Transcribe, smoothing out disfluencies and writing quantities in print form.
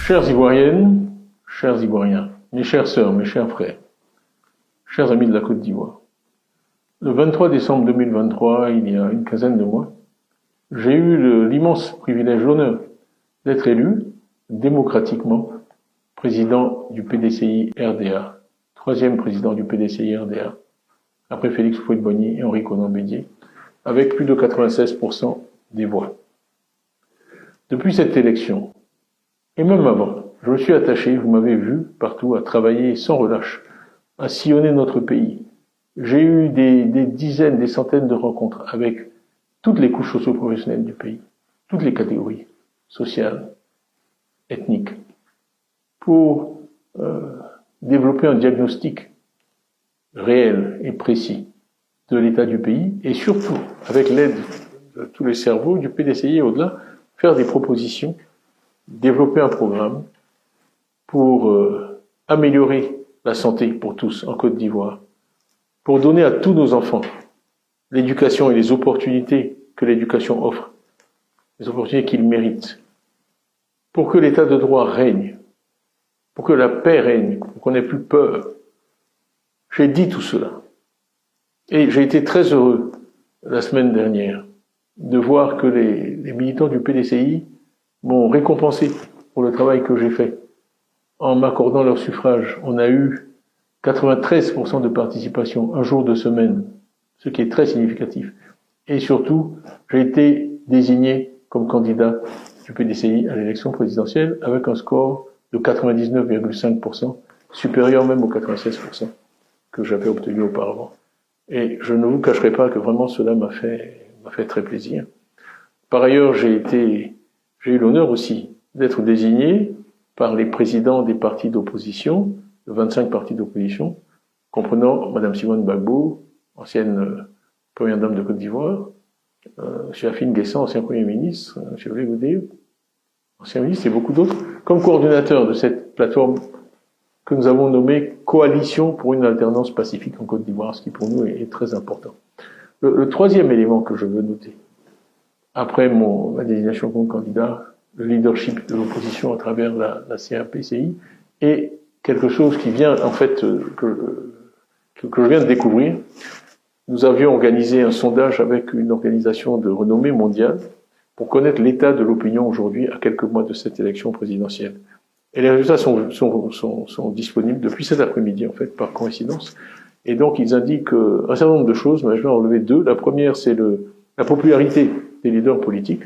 Chères Ivoiriennes, chers Ivoiriens, mes chères sœurs, mes chers frères, chers amis de la Côte d'Ivoire, le 23 décembre 2023, il y a une quinzaine de mois, j'ai eu l'immense privilège, l'honneur d'être élu démocratiquement président du PDCI RDA, troisième président du PDCI RDA, après Félix Houphouët-Boigny et Henri Konan Bédié, avec plus de 96% des voix. Depuis cette élection, et même avant, je me suis attaché, vous m'avez vu partout, à travailler sans relâche, à sillonner notre pays. J'ai eu des dizaines, des centaines de rencontres avec toutes les couches socio-professionnelles du pays, toutes les catégories sociales, ethniques, pour développer un diagnostic réel et précis de l'état du pays et surtout, avec l'aide de tous les cerveaux du PDCI et au-delà, faire des propositions, développer un programme pour améliorer la santé pour tous en Côte d'Ivoire, pour donner à tous nos enfants l'éducation et les opportunités que l'éducation offre, les opportunités qu'ils méritent, pour que l'état de droit règne, pour que la paix règne, pour qu'on n'ait plus peur. J'ai dit tout cela. Et j'ai été très heureux la semaine dernière de voir que les militants du PDCI m'ont récompensé pour le travail que j'ai fait en m'accordant leur suffrage. On a eu 93% de participation, un jour de semaine, ce qui est très significatif. Et surtout, j'ai été désigné comme candidat du PDCI à l'élection présidentielle avec un score de 99,5%, supérieur même aux 96% que j'avais obtenu auparavant. Et je ne vous cacherai pas que vraiment cela m'a fait très plaisir. Par ailleurs, j'ai eu l'honneur aussi d'être désigné par les présidents des partis d'opposition, de 25 partis d'opposition, comprenant Madame Simone Gbagbo, ancienne première dame de Côte d'Ivoire, M. Afine Guessan, ancien Premier ministre, M. Blé Goudé, ancien ministre, et beaucoup d'autres, comme coordinateur de cette plateforme que nous avons nommée Coalition pour une alternance pacifique en Côte d'Ivoire, ce qui pour nous est très important. Le troisième élément que je veux noter, après ma désignation comme candidat, le leadership de l'opposition à travers la CRPCI, est quelque chose qui vient, en fait, que je viens de découvrir. Nous avions organisé un sondage avec une organisation de renommée mondiale pour connaître l'état de l'opinion aujourd'hui à quelques mois de cette élection présidentielle. Et les résultats sont disponibles depuis cet après-midi, en fait, par coïncidence. Et donc, ils indiquent un certain nombre de choses, mais je vais en relever deux. La première, c'est la popularité des leaders politiques.